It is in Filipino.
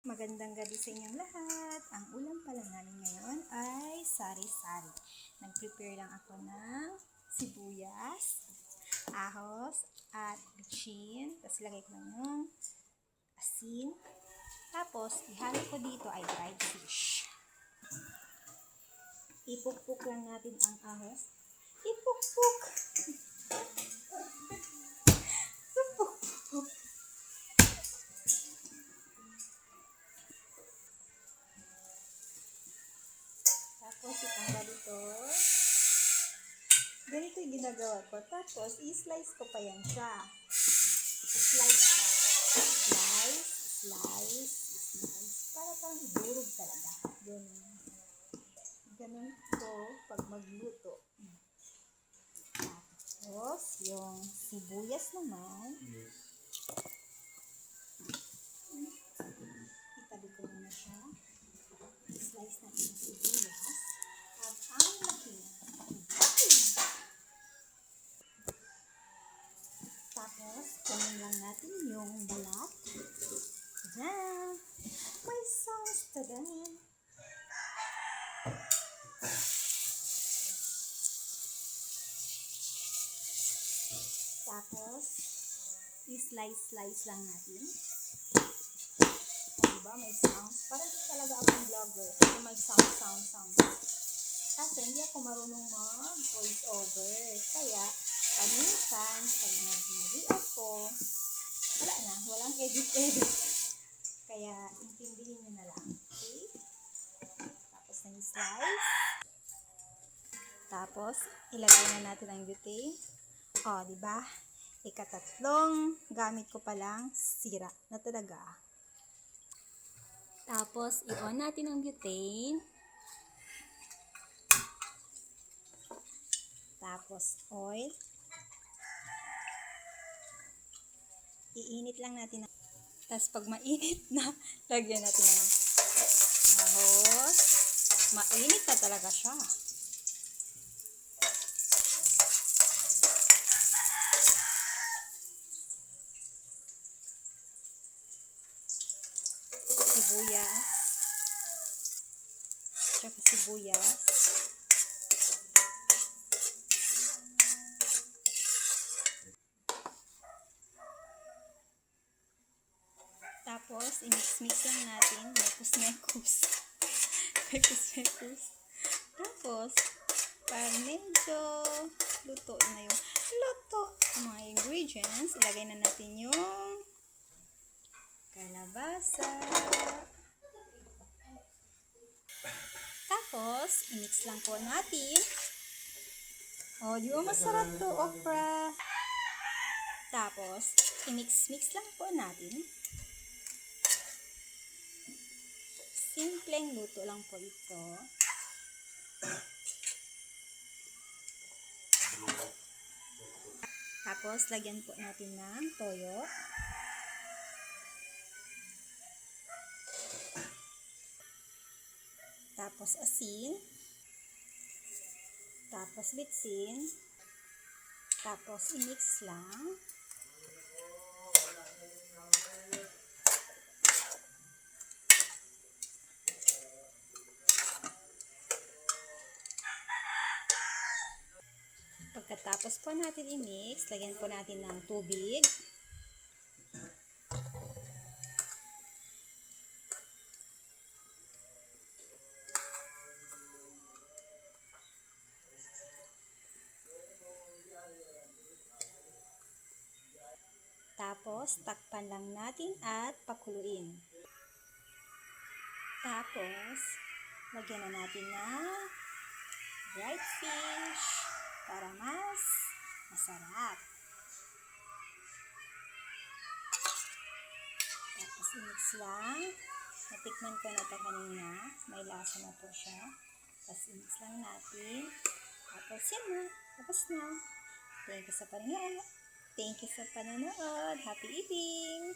Magandang gabi sa inyong lahat. Ang ulam pala namin ngayon ay sari-sari. Nag-prepare lang ako ng sibuyas, ahos, at bitchin. Tapos lagay ko lang ng asin. Tapos ihalo ko dito ay dried fish. Ipukpuk lang natin ang ahos. Ipukpuk! Tapos itanggal ito. Ganito yung ginagawa ko. Tapos i-slice ko pa yan siya. I-slice ko. Slice, slice, slice. Para pang durog talaga. Ganun. Ganun ko pag magluto. Tapos yung sibuyas naman. Itabi ko muna siya. I-slice natin yung sibuyas. At ang laki. Tapos, kunin lang natin yung balat. Tada! May sauce! Tada! Tapos, i-slice-slice lang natin. O, diba? May sound. Parang talaga akong vlogger. Kasi may sound. Kasi hindi ako marunong mag-voice over. Kaya, paminsan, pag nag-movie ako, wala na. Walang edit-edit. Kaya, intindihin nyo na lang. Okay? Tapos, nag-slice. Tapos, ilagay na natin ang butane. O, diba? Ikatatlong gamit ko palang sira na talaga. Tapos, i-on natin ang butane. Tapos, oil. Iinit lang natin. Tapos, pag mainit na, lagyan natin ng ahos. Mainit na talaga siya. Sibuyas. Tsaka sibuyas. Tapos, i-mix-mix lang natin. Mekos-mekos. Mekos-mekos. Tapos, pag medyo luto na yung mga ingredients, ilagay na natin yung kalabasa. Tapos, i-mix lang po natin. O, di ba masarap to, okra? Tapos, i-mix-mix lang po natin. Simpleng luto lang po ito. Tapos, lagyan po natin ng toyo. Tapos, asin. Tapos, bitsin. Tapos, i-mix lang. Pagkatapos po natin i-mix, lagyan po natin ng tubig. Tapos, takpan lang natin at pakuluin. Tapos, lagyan na natin ng dried fish para mas masarap. Tapos, i-mix lang. Natikman ko na ito kanina. May lasa na po siya. Tapos, i-mix lang natin. Tapos, yan na. Tapos na. Thank you sa panonood. Happy eating!